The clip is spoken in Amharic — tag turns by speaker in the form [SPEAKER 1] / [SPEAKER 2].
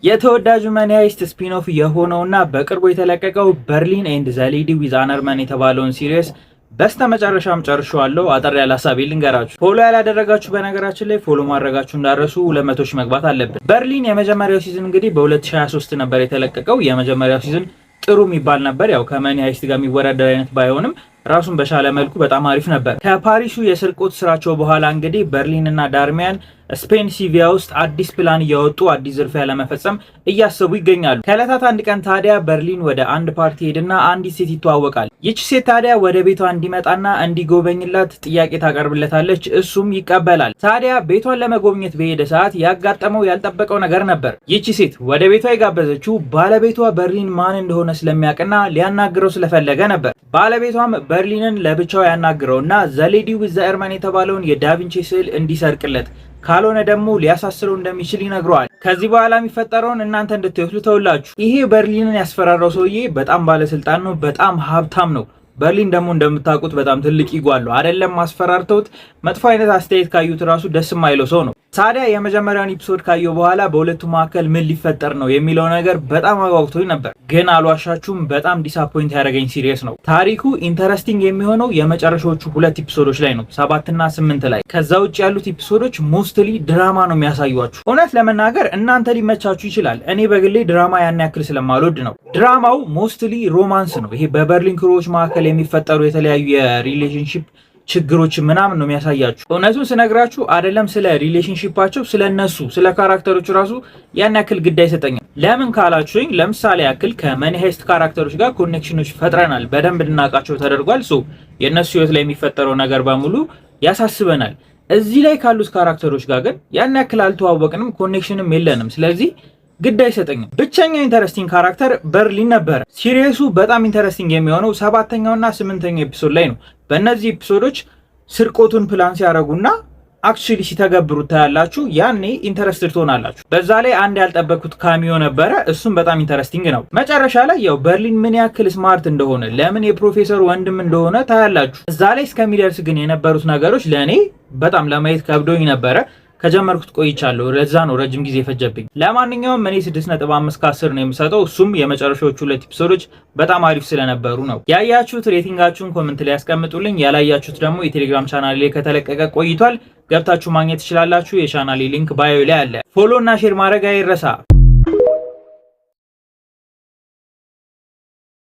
[SPEAKER 1] የተወዳጁ መኒ ሃይስት ስፒን-ኦፍ የሆነውና በቅርቡ የተለቀቀው በርሊን ኤንድ ዘ ሌዲ ዊዝ አነርመን የተባለውን ሲሪየስ በስተመጨረሻም ጨርሻለሁ። አጠር ያለ ሐሳቤ ልንገራችሁ። ፎሎ ያላደረጋችሁ በነገራችን ላይ ፎሎ ማድረጋችሁ እንዳረሱ 200 ሺህ መግባት አለብን። በርሊን የመጀመሪያው ሲዝን እንግዲህ በ2023 ነበር የተለቀቀው። የመጀመሪያው ሲዝን ጥሩ የሚባል ነበር። ያው ከመኒ ሃይስት ጋር የሚወዳደር አይነት ባይሆንም ራሱን በሻለ መልኩ በጣም አሪፍ ነበር። ከፓሪሱ የስርቆት ስራቸው በኋላ እንግዲህ በርሊን እና ዳርሚያን ስፔን ሲቪያ ውስጥ አዲስ ፕላን እያወጡ አዲስ ዝርፊያ ለመፈጸም እያሰቡ ይገኛሉ። ከዕለታት አንድ ቀን ታዲያ በርሊን ወደ አንድ ፓርቲ ሄድና አንዲት ሴት ይተዋወቃል። ይቺ ሴት ታዲያ ወደ ቤቷ እንዲመጣና እንዲጎበኝላት ጥያቄ ታቀርብለታለች። እሱም ይቀበላል። ታዲያ ቤቷን ለመጎብኘት በሄደ ሰዓት ያጋጠመው ያልጠበቀው ነገር ነበር። ይቺ ሴት ወደ ቤቷ የጋበዘችው ባለቤቷ በርሊን ማን እንደሆነ ስለሚያውቅና ሊያናግረው ስለፈለገ ነበር። ባለቤቷም በርሊንን ለብቻው ያናግረውና ዘ ሌዲ ዊዝ ዘ አነርመን የተባለውን የዳቪንቺ ስዕል እንዲሰርቅለት ካልሆነ ደግሞ ሊያሳስረው እንደሚችል ይነግረዋል። ከዚህ በኋላ የሚፈጠረውን እናንተ እንድትወስዱ ተውላችሁ። ይሄ በርሊንን ያስፈራራው ሰውዬ በጣም ባለስልጣን ነው፣ በጣም ሀብታም ነው። በርሊን ደግሞ እንደምታውቁት በጣም ትልቅ ይጓለው አይደለም። ማስፈራርተውት መጥፎ አይነት አስተያየት ካዩት ራሱ ደስ የማይለው ሰው ነው። ታዲያ የመጀመሪያውን ኤፒሶድ ካየው በኋላ በሁለቱ መካከል ምን ሊፈጠር ነው የሚለው ነገር በጣም አጓግቶኝ ነበር። ግን አልዋሻችሁም በጣም ዲስአፖይንት ያደረገኝ ሲሪየስ ነው። ታሪኩ ኢንተረስቲንግ የሚሆነው የመጨረሻዎቹ 2 ኤፒሶዶች ላይ ነው፣ 7 እና 8 ላይ። ከዛ ውጭ ያሉት ኤፒሶዶች ሞስትሊ ድራማ ነው የሚያሳዩአችሁ። እውነት ለመናገር እናንተ ሊመቻችሁ ይችላል። እኔ በግሌ ድራማ ያን ያክል ስለማልወድ ነው። ድራማው ሞስትሊ ሮማንስ ነው። ይሄ በበርሊን ክሮዎች መካከል የሚፈጠሩ የተለያዩ የሪሌሽንሺፕ ችግሮች ምናምን ነው የሚያሳያችሁ። እውነቱን ስነግራችሁ አይደለም ስለ ሪሌሽንሺፓቸው ስለነሱ ስለ ካራክተሮች ራሱ ያን ያክል ግድ አይሰጠኝም። ለምን ካላችሁኝ ለምሳሌ ያክል ከመኒ ሃይስት ካራክተሮች ጋር ኮኔክሽኖች ፈጥረናል፣ በደንብ እንድናውቃቸው ተደርጓል። የእነሱ ህይወት ላይ የሚፈጠረው ነገር በሙሉ ያሳስበናል። እዚህ ላይ ካሉት ካራክተሮች ጋር ግን ያን ያክል አልተዋወቅንም፣ ኮኔክሽንም የለንም። ስለዚህ ግድ አይሰጠኝም። ብቸኛው ኢንተረስቲንግ ካራክተር በርሊን ነበረ። ሲሪየሱ በጣም ኢንተረስቲንግ የሚሆነው 7ኛውና 8ኛው ኤፒሶድ ላይ ነው። በእነዚህ ኤፒሶዶች ስርቆቱን ፕላን ሲያደርጉና አክቹሊ ሲተገብሩት ታያላችሁ። ያኔ ኢንተረስትድ ትሆናላችሁ። በዛ ላይ አንድ ያልጠበቅኩት ካሚዮ ነበረ። እሱም በጣም ኢንተረስቲንግ ነው። መጨረሻ ላይ ያው በርሊን ምን ያክል ስማርት እንደሆነ ለምን የፕሮፌሰሩ ወንድም እንደሆነ ታያላችሁ። እዛ ላይ እስከሚደርስ ግን የነበሩት ነገሮች ለእኔ በጣም ለማየት ከብዶኝ ነበረ። ከጀመርኩት ቆይቻለሁ። ለዛ ነው ረጅም ጊዜ ፈጀብኝ። ለማንኛውም እኔ 6.5 ከ10 ነው የምሰጠው። እሱም የመጨረሻዎቹ 2 ኤፒሶዶች በጣም አሪፍ ስለነበሩ ነው። ያያችሁት ሬቲንጋችሁን ኮሜንት ላይ ያስቀምጡልኝ። ያላያችሁት ደግሞ የቴሌግራም ቻናሌ ላይ ከተለቀቀ ቆይቷል፣ ገብታችሁ ማግኘት ትችላላችሁ። የቻናሌ ሊንክ ባዮ ላይ አለ። ፎሎ እና ሼር ማድረግ አይረሳ።